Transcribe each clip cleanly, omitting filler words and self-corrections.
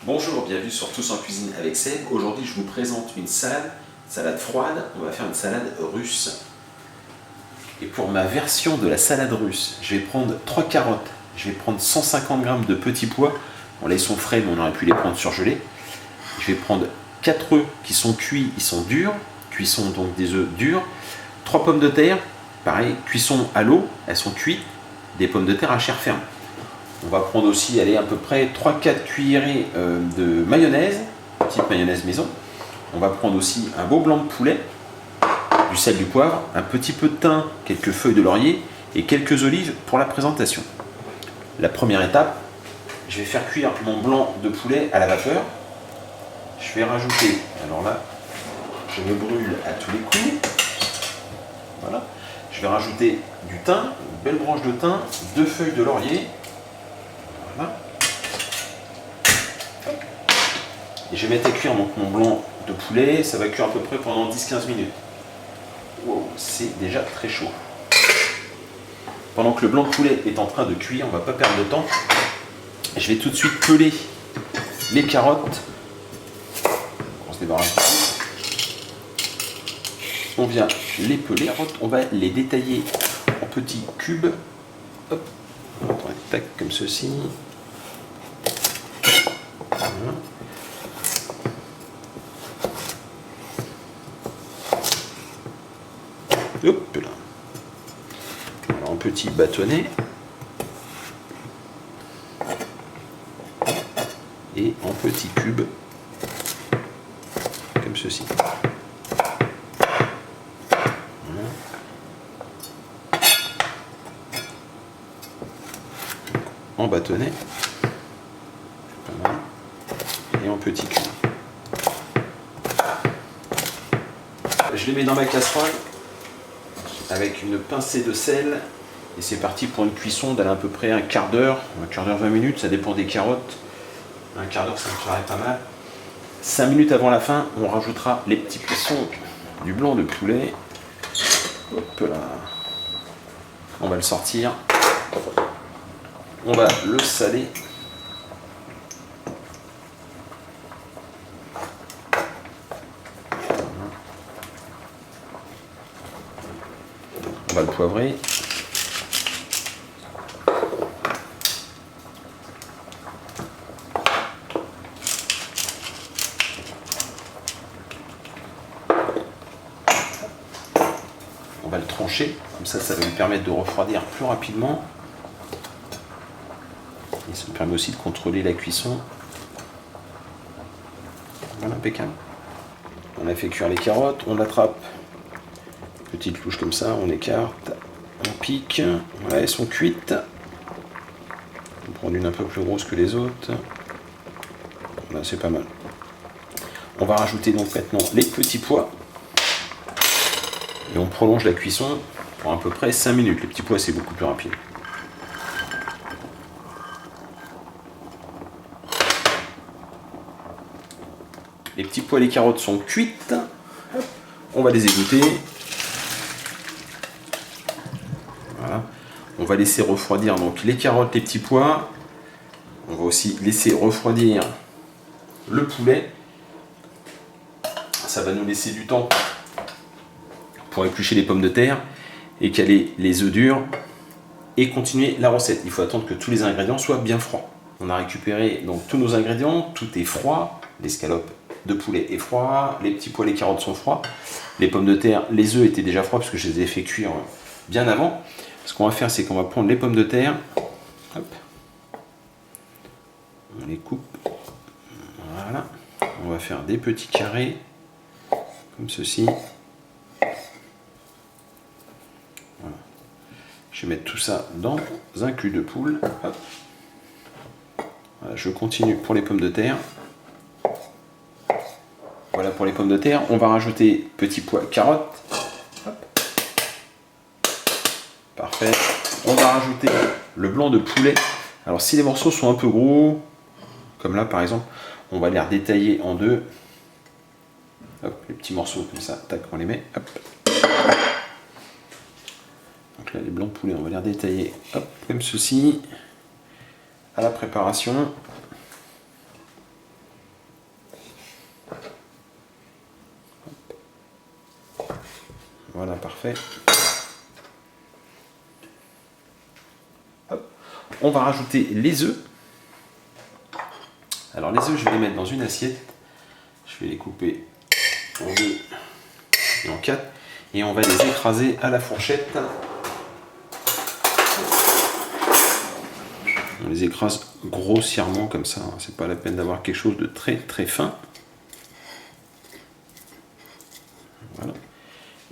Bonjour, bienvenue sur Tous en cuisine avec Seb. Aujourd'hui, je vous présente une salade froide. On va faire une salade russe. Et pour ma version de la salade russe, je vais prendre 3 carottes. Je vais prendre 150 g de petits pois. Bon, là, ils sont frais, mais on aurait pu les prendre surgelés. Je vais prendre 4 œufs qui sont cuits, ils sont durs. Cuisson donc des œufs durs. 3 pommes de terre, pareil, cuisson à l'eau, elles sont cuites. Des pommes de terre à chair ferme. On va prendre aussi, allez, à peu près 3-4 cuillerées de mayonnaise, petite mayonnaise maison. On va prendre aussi un beau blanc de poulet, du sel, du poivre, un petit peu de thym, quelques feuilles de laurier et quelques olives pour la présentation. La première étape, je vais faire cuire mon blanc de poulet à la vapeur. Je vais rajouter, alors là, je me brûle à tous les coups. Voilà. Je vais rajouter du thym, une belle branche de thym, 2 feuilles de laurier. Voilà. Et je vais mettre à cuire donc mon blanc de poulet. Ça va cuire à peu près pendant 10-15 minutes. Wow, c'est déjà très chaud. Pendant que le blanc de poulet est en train de cuire, on ne va pas perdre de temps. Je vais tout de suite peler les carottes. On se débarrasse de tout. On vient les peler. Les carottes, on va les détailler en petits cubes. Hop. Tac, comme ceci. Voilà. Hop là. Alors en petit bâtonnet. Et en petits cubes. Comme ceci. Voilà. En bâtonnet. Pas mal. Et en petits cubes. Je les mets dans ma casserole avec une pincée de sel et c'est parti pour une cuisson d'à peu près un quart d'heure, 20 minutes, ça dépend des carottes. Un quart d'heure, ça me ferait pas mal. 5 minutes avant la fin, on rajoutera les petits poissons du blanc de poulet. Hop là. On va le sortir. On va le saler. On va le poivrer. On va le trancher, comme ça va lui permettre de refroidir plus rapidement. Et ça me permet aussi de contrôler la cuisson. Voilà, impeccable. On a fait cuire les carottes, on attrape. Petite louche comme ça, on écarte, on pique. Voilà, elles sont cuites. On prend une un peu plus grosse que les autres. Voilà, c'est pas mal. On va rajouter donc maintenant les petits pois. Et on prolonge la cuisson pour à peu près 5 minutes. Les petits pois, c'est beaucoup plus rapide. Les petits pois et les carottes sont cuites. On va les égoutter. Voilà. On va laisser refroidir donc les carottes, les petits pois. On va aussi laisser refroidir le poulet. Ça va nous laisser du temps pour éplucher les pommes de terre et caler les œufs durs et continuer la recette. Il faut attendre que tous les ingrédients soient bien froids. On a récupéré donc tous nos ingrédients, tout est froid. L'escalope de poulet est froid, les petits pois, les carottes sont froids, les pommes de terre, les œufs étaient déjà froids parce que je les ai fait cuire bien avant. Ce qu'on va faire, c'est qu'on va prendre les pommes de terre, hop, on les coupe, voilà, on va faire des petits carrés comme ceci. Voilà. Je vais mettre tout ça dans un cul de poule. Hop. Voilà, je continue pour les pommes de terre. Voilà pour les pommes de terre. On va rajouter petits pois, carottes. Hop. Parfait. On va rajouter le blanc de poulet. Alors si les morceaux sont un peu gros, comme là par exemple, on va les redétailler en deux. Hop, les petits morceaux comme ça, tac, on les met. Hop. Donc là, les blancs de poulet, on va les redétailler, hop, comme ceci. À la préparation. parfait. Hop. On va rajouter les œufs. Alors les œufs, je vais les mettre dans une assiette. Je vais les couper en 2 et en 4. Et on va les écraser à la fourchette. On les écrase grossièrement comme ça. C'est pas la peine d'avoir quelque chose de très très fin. Voilà.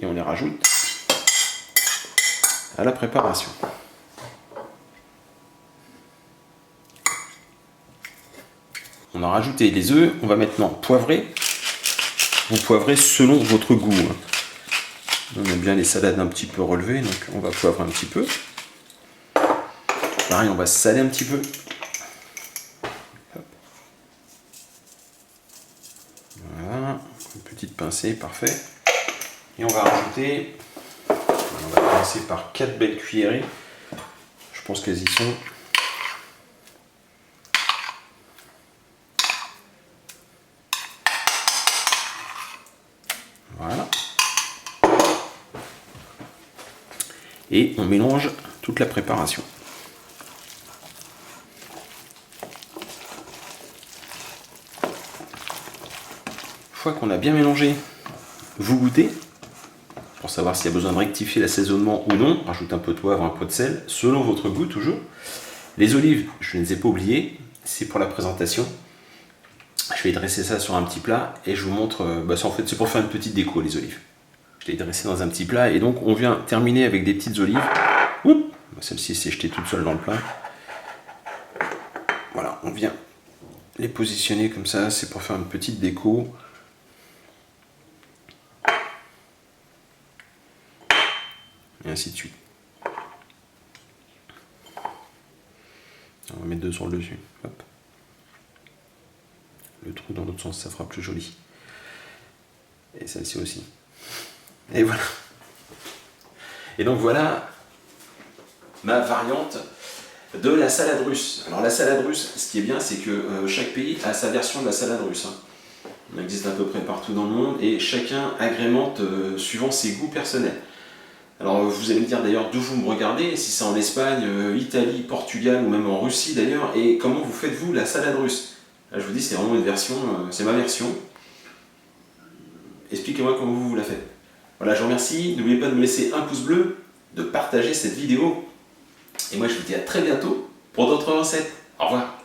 Et on les rajoute à la préparation. On a rajouté les œufs. On va maintenant poivrer. Vous poivrez selon votre goût. On aime bien les salades un petit peu relevées, donc on va poivrer un petit peu. Pareil, on va saler un petit peu. Hop. Voilà, une petite pincée, parfait. Et on va rajouter, on va commencer par 4 belles cuillerées. Je pense qu'elles y sont. Voilà. Et on mélange toute la préparation. Une fois qu'on a bien mélangé, vous goûtez pour savoir s'il y a besoin de rectifier l'assaisonnement ou non. Rajoute un peu de poivre, un peu de sel, selon votre goût toujours. Les olives, je ne les ai pas oubliées, c'est pour la présentation. Je vais dresser ça sur un petit plat et je vous montre, en fait c'est pour faire une petite déco les olives. Je l'ai dressé dans un petit plat et donc on vient terminer avec des petites olives. Celle-ci s'est jetée toute seule dans le plat. Voilà, on vient les positionner comme ça, c'est pour faire une petite déco. Et ainsi de suite. On va mettre 2 sur le dessus. Hop. Le trou dans l'autre sens, ça fera plus joli. Et celle-ci aussi. Et voilà. Et donc voilà ma variante de la salade russe. Alors la salade russe, ce qui est bien, c'est que chaque pays a sa version de la salade russe. On existe à peu près partout dans le monde et chacun agrémente suivant ses goûts personnels. Alors vous allez me dire d'ailleurs d'où vous me regardez, si c'est en Espagne, Italie, Portugal ou même en Russie d'ailleurs, et comment vous faites vous la salade russe. Là je vous dis c'est vraiment une version, c'est ma version. Expliquez-moi comment vous la faites. Voilà, je vous remercie, n'oubliez pas de me laisser un pouce bleu, de partager cette vidéo, et moi je vous dis à très bientôt pour d'autres recettes. Au revoir.